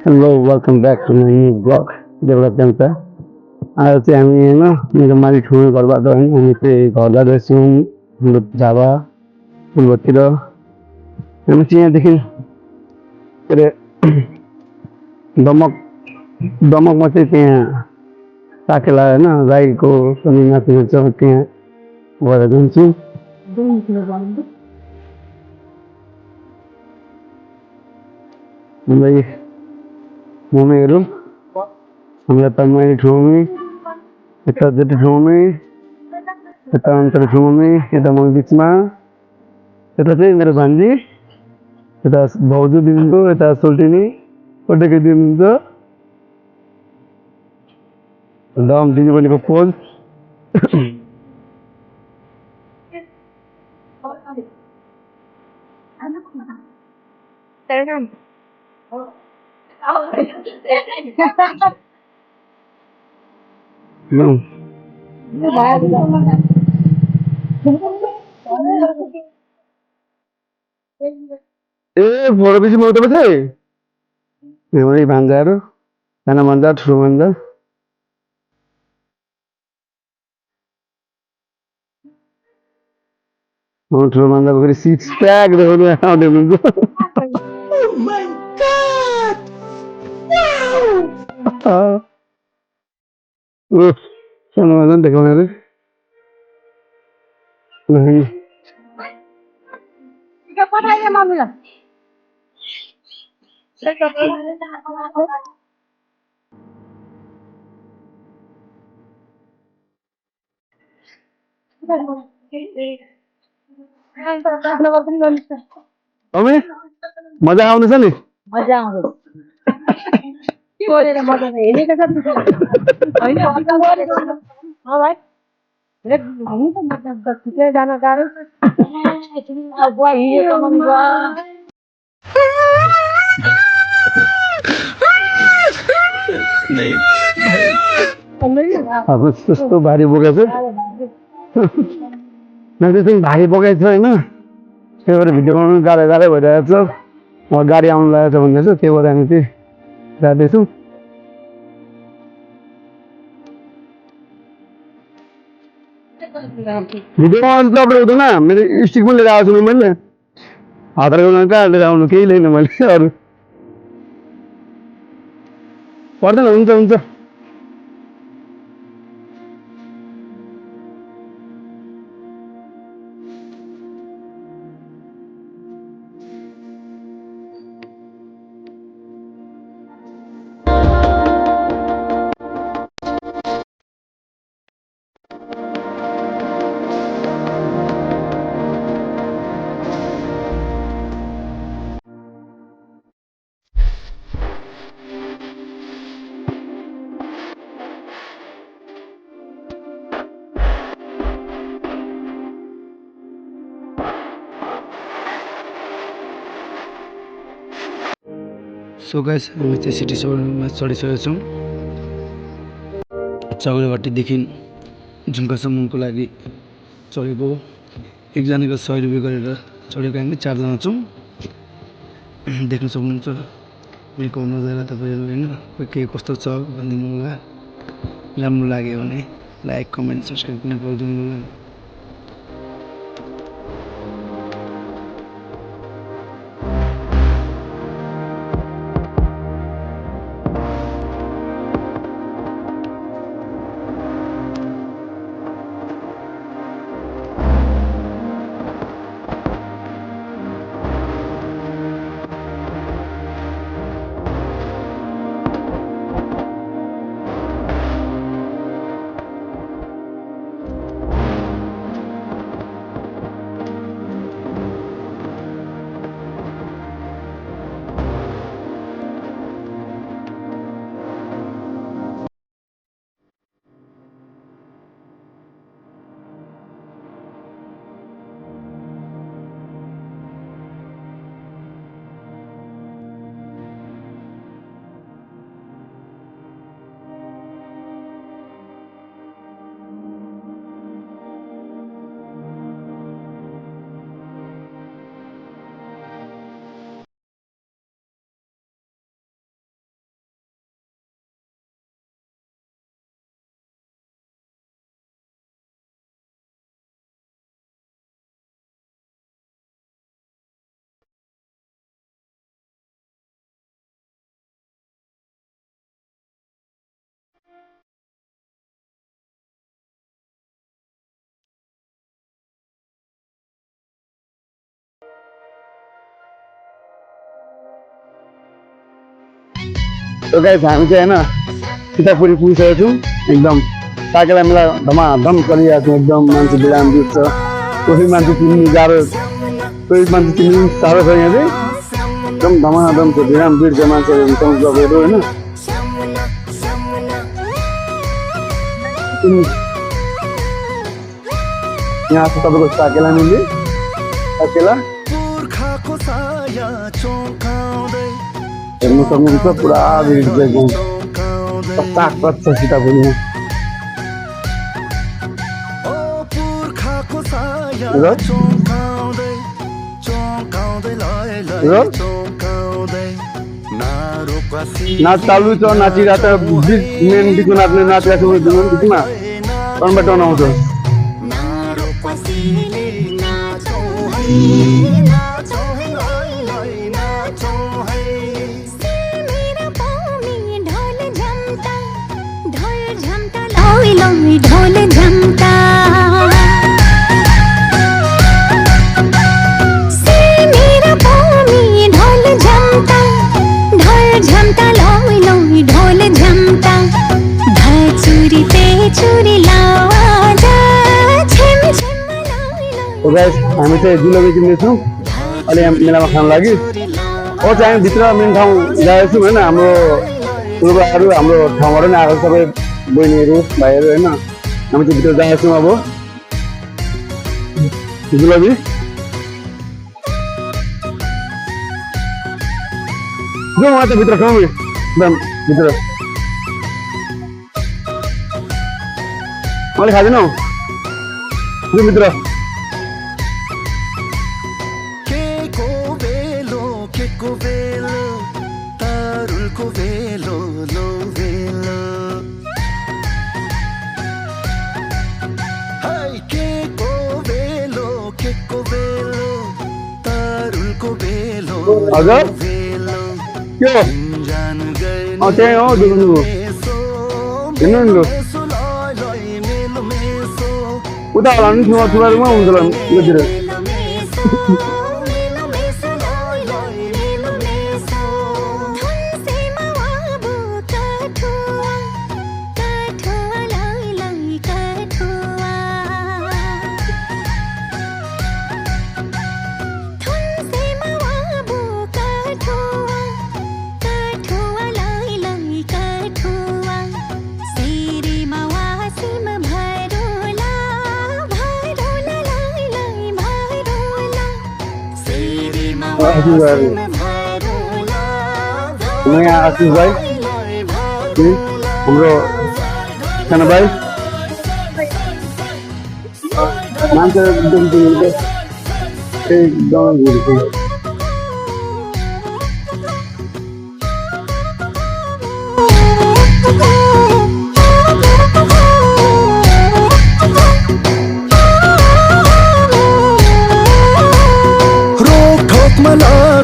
Hello, welcome back to my new blog, Development. आज चाहिँ हामी होइन मेरो मालिक ठुलो घरबाट होइन हामी चाहिँ घर जाँदैछौँ हाम्रो झापा फुलबत्तिर हामी चाहिँ यहाँदेखि के अरे दमक दमकमा चाहिँ त्यहाँ साकेला होइन राईको पनि नाच्नु हुन्छ त्यहाँ गएर जान्छु हामीलाई मम्मीहरू हामीलाई त मैले ठुमी यता जेठी ठुमी यता अन्तर ठुमी यता म बिचमा यता चाहिँ मेरो भान्जी यता भाउजू दिदीको यता सोल्टिनी कोटेको दिनुहुन्छ दम दिदीबहिनीको पोज ए फोटो बेसी म उता पछि हाम्रो भान्जाहरू सानो भान्जा ठुलो भान्जा ठुलो भान्जाको फेरि सिक्स प्याक देखाउनु आउँदै हुनुहुन्छ सानो भान्जा पनि देखाउने अरे मम्मी मजा आउँदैछ नि मजा आउँछ सोधेर मजा हेरेको छ होइन भाइ जान गाह्रो अब हिँडेको अब त्यस्तो भारी बोकेको छ भारी बोकेको छ होइन त्यही भएर भिडियो बनाउनु गाह्रो गाह्रै भइरहेको छ गाडी आउनु लागेको छ भन्दैछ त्यही भएर हामी चाहिँ जाँदैछौँ भिडियो बनाउनु त अपलोड हुँदैन मेरो स्टिक पनि लिएर आएको छु मैले हतारको कहाँ लिएर आउनु केही लिएन मैले अरू पर्दैन हुन्छ हुन्छ सो गाइस हामी चाहिँ सिटी सोरमा चढिसकेका छौँ चौरघट्टीदेखि झुम्कासम्मको लागि चढेको एकजनाको 100 रुपियाँ गरेर चढेको हामी 4 जना छौँ देख्न सक्नुहुन्छ यहाँको नजारा तपाईँहरू होइन के कस्तो छ भनिदिनु होला राम्रो लाग्यो भने लाइक कमेन्ट सब्सक्राइब पनि गरिदिनु होला तो गाइस हामी चाहिँ हैन सीतापुरी पुगिसकेको छौँ एकदम साकेला मेला धमाधम चलिरहेको छ एकदम मान्छे बिराम बिर्छ कोही मान्छे चिन्नु गाह्रो कोही मान्छे चिन्नु साह्रो छ यहाँ चाहिँ एकदम धमाधम छ बिराम बिर्छ मान्छेहरू समुद्रहरू होइन यहाँ छ तपाईँको साकेला मिल्ने साकेला हेर्नु सक्नुहुन्छ पुरा भिड छ एकदम कच्चा छ सीतापुरीमा नाच चालू छ नाचिरहेको छ मेन बिचमा नाच्ने नाचिरहेको छ बिचमा टर्नबाट टर्न आउँछ ढोल झमता से मेरा पामी ढोल झमता लोई लोई ढोल झमता चूरी ते चूरी लावाजा छिम छिम लोई तो गाइस हामी चाहिँ जुलबी किन्दैछौँ अहिले यहाँ मेलामा खान लागि ओ चाहिँ हामी भित्र मेन ठाउँ गएको छौँ होइन हाम्रो पूर्वहरू हाम्रो ठाउँबाट नि आएको सबै बहिनीहरू भाइहरू होइन हामी चाहिँ भित्र गएको छौँ अब जुलबी जाउँ उहाँ त भित्र खाउँ एकदम भित्र मैले खाँदैनौ जाउँ भित्र हजुर के हो त्यही हो दुर्नु हिँड्नु नि लु उता होला नि छुवामा हुन्छ होला उतातिर आशीष भाइ यहाँ आशीष भाइ हाम्रो सानो भाइ मान्छे एकदम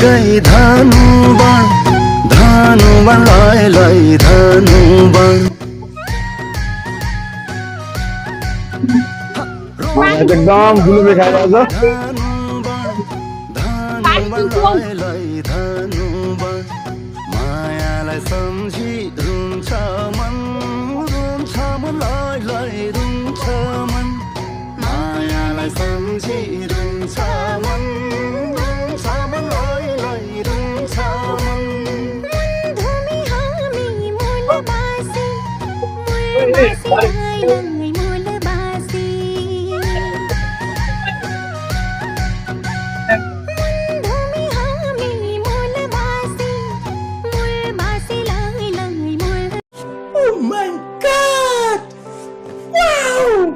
गई धानु बन लाई धानु बन एकदम जुलुमे खाइरहेको छ मायालाई सम्झी रुन्छ मन रुन्छ मन मायालाई सम्झी रुन्छ मन Oh my God! Wow!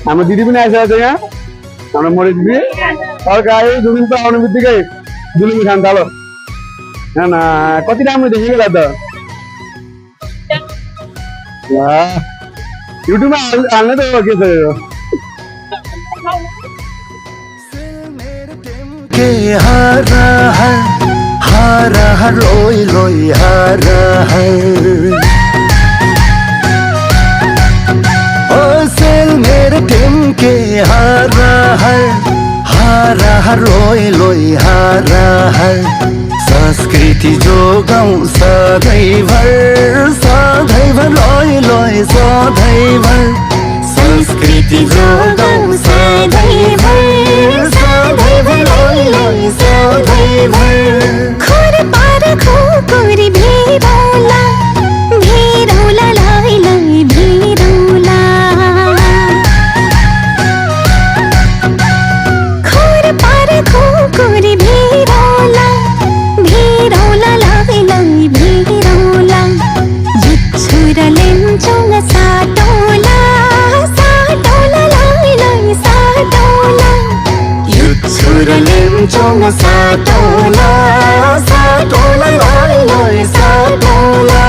हाम्रो दिदी पनि आइसकेको छ यहाँ हाम्रो मोरी दिदी अर्को आयो जुलुम त आउने बित्तिकै जुलुमी खान थालो होइन कति राम्रो देखेको होला त युट्युबमा हाल्ने त हो के छ यो के हारा हारा हर लोई लोई हारा हर ओ सेल मेरे टीम के हारा हर लोई लोई हारा हर संस्कृति जोगाउँ सधैँभर लोई लोई सधैँभर संस्कृति जोगाउँ सधैँभर लोई लोई सधैँभर खोर पार खोकोरी भिरौला भिरौला लाई लाई भिरौला खोर पार खोकोरी भिरौला भिरौला लाई लाई भिरौला युच्छुर लेम्चोङ साटौला साटौला लाई लाई साटौला युच्छुर लेम्चोङ साटौला साटौला लोई लोई साटौला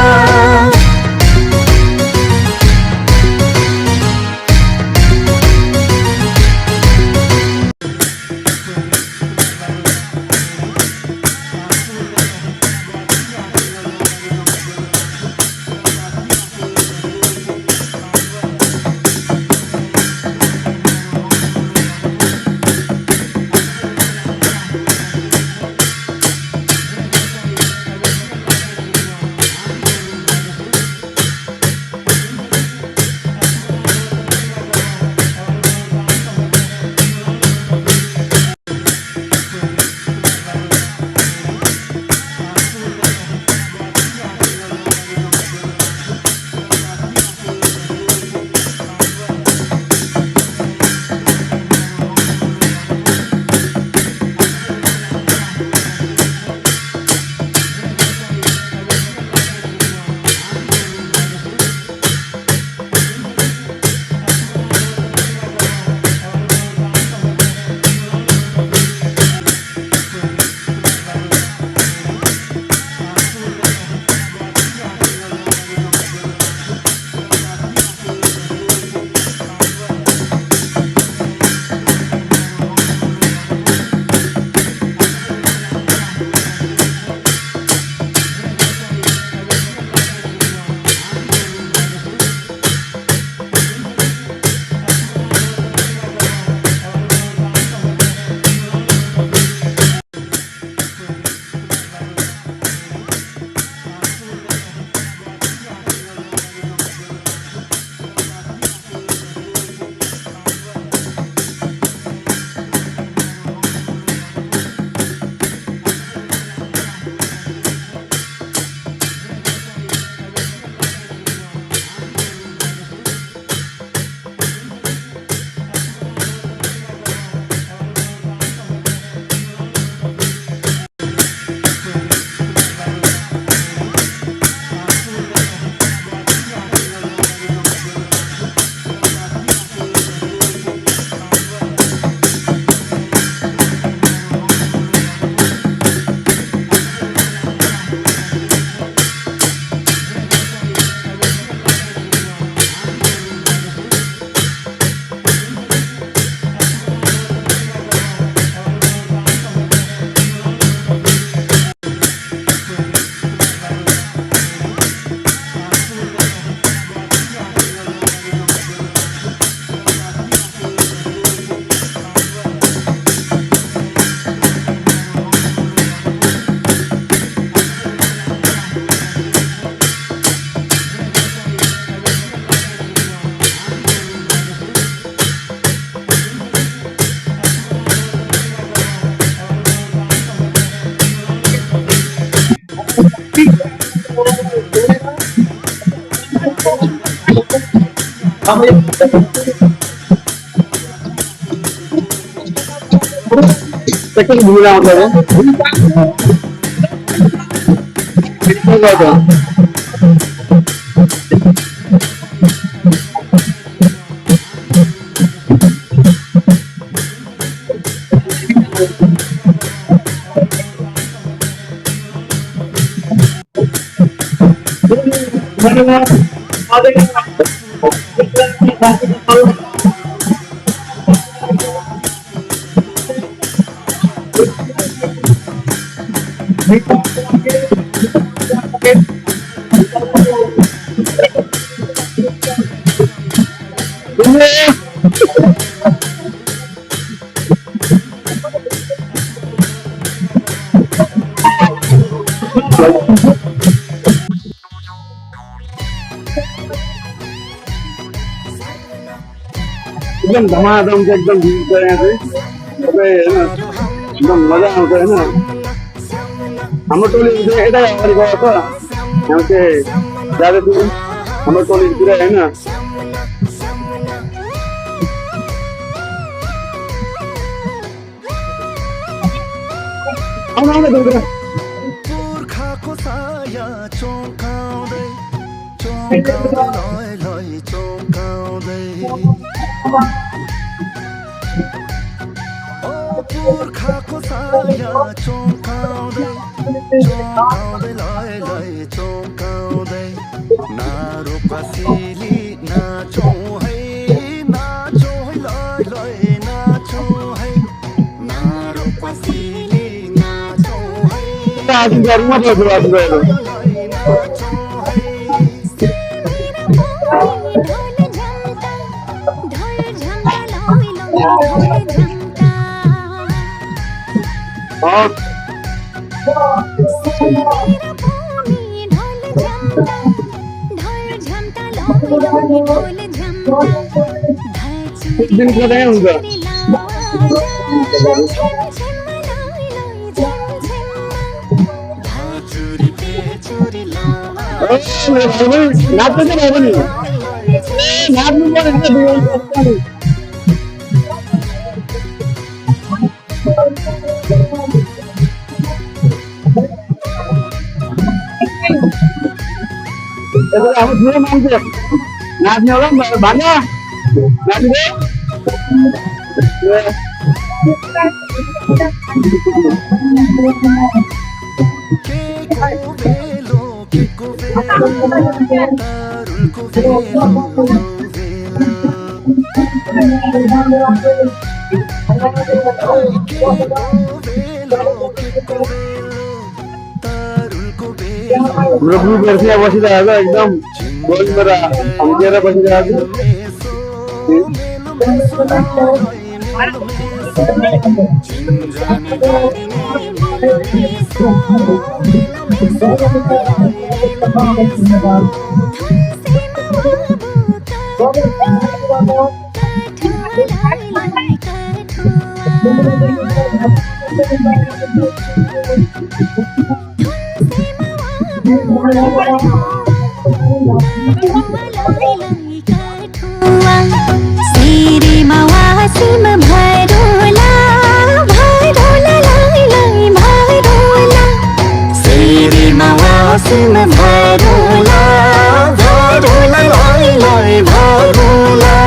Second blue round है एकदम धमाधम चाहिँ एकदम भिड छ यहाँ चाहिँ तपाईँ होइन एकदम मजा आउँछ होइन हाम्रो टोली चाहिँ यता अगाडि गएको छ हामी चाहिँ जाँदैछौँ हाम्रो टोलीतिर होइन आउनु आउनु देउतिर पुर्खाको साया चौकाउँदै चौकाउँदै लय चौकाउँदै ओ पुर्खाको साया चौकाउँदै चौकाउँदै लय लय चौकाउँदै नारो पासिली नाचौँ है लय लय नाचौँ है नारो पासिली नाचौँ है आजु गर्नु पर्छ आजु गएर दिन कतै हुन्छ नाच्नु चाहिँ भयो पनि नाच्नु पर्यो अब ठुलो मान्छे नाच्ने होला नि त भन्नु नाच्ने हाम्रो ग्रुपहरू चाहिँ बसिरहेको एकदम गोलबाट हम्किएर बसिरहेको सिरी मवासिम भरोला भरोला लाई लाई भरोला सिरी मवासिम भरोला भरोला लाई लाई भरोला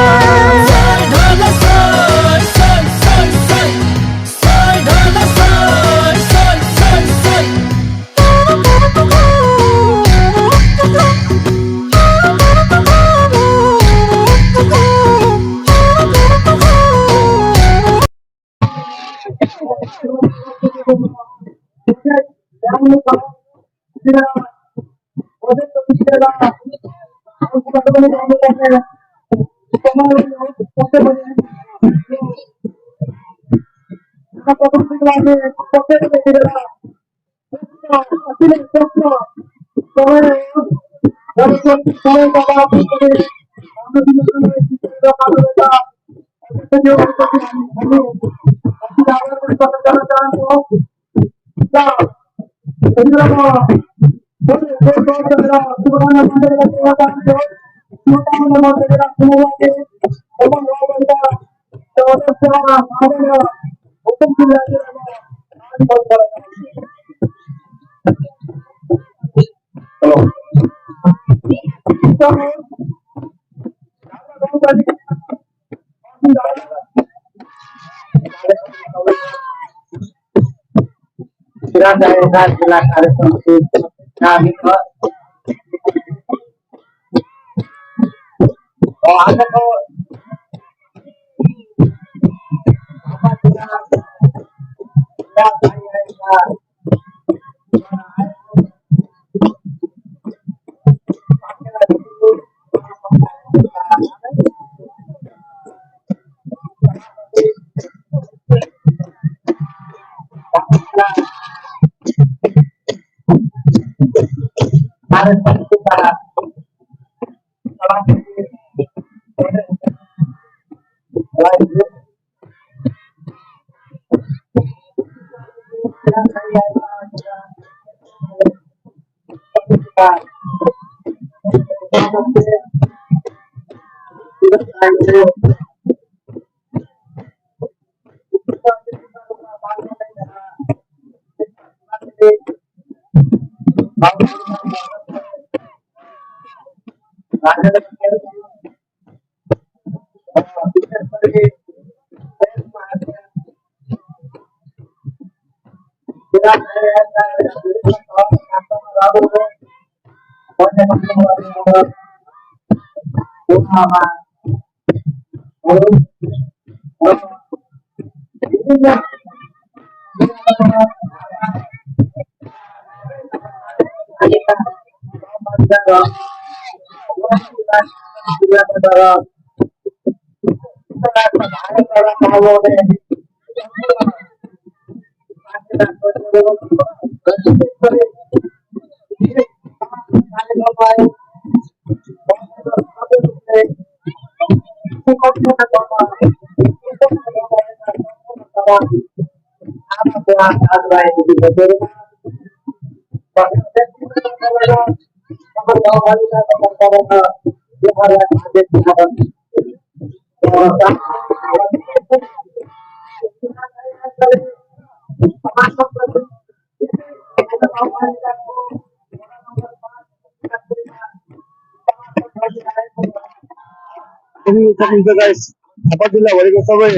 सकिन्छ गाइस झापा जिल्लाभरिको सबै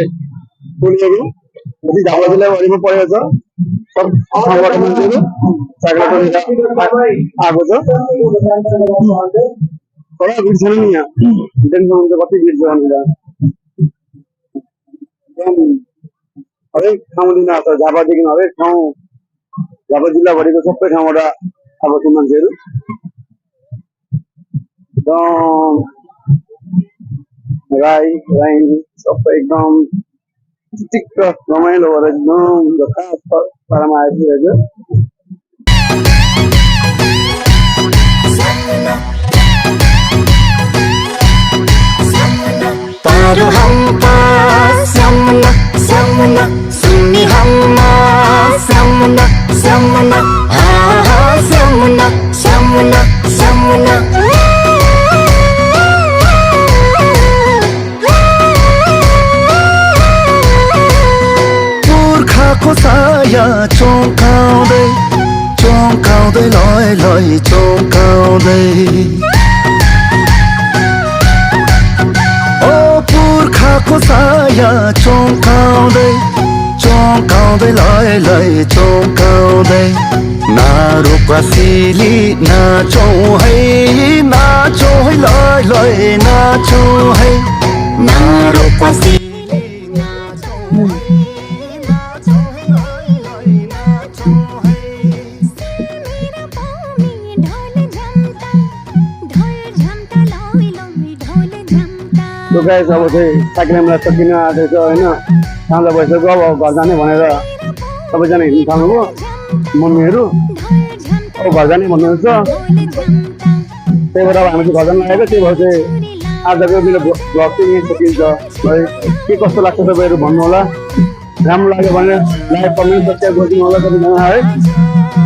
टोलीहरू जति झापा जिल्लाभरिमा परेको छ सब ठाउँबाट मान्छेहरू चाक्रा टोलीका आएको छ तर भिड छैन नि यहाँ टेन्सन हुन्छ कति भिड छ भनेर हरेक ठाउँदेखि आएको छ झापादेखि हरेक ठाउँ झापा जिल्लाभरिको सबै ठाउँबाट आएको छ मान्छेहरू राई सबै एकदम चिटिक्क रमाइलो भएर एकदम झकास पारामा आइपुगेको तारो हमका समना समना सुनी हममा समना समना आहा समना समना समना पुर्खाको साया चौकाउँदै चौकाउँदै लय लय चौकाउँदै पुर्खाको साया चौकाउँदै चौकाउँदै लय लय चौकाउँदै नारुकासिली नाचौँ है लय लय नाचौँ है नारुकासिली तो गाइस अब चाहिँ साइक्लिङलाई सकिन आँटेछ होइन साँझ भइसक्यो अब घर जाने भनेर सबैजना हिँड्नु थाल्नुभयो मम्मीहरू अब घर जाने भन्नुहुन्छ त्यही भएर अब हामी चाहिँ घर जानु लागेको त्यही भएर चाहिँ आजको मेरो भ्लग चाहिँ यहीँ सकिन्छ है के कस्तो लाग्छ तपाईँहरू भन्नु होला राम्रो लाग्यो भने लाइक कमेन्ट सब्सक्राइब गरिदिनु होला सबैजना है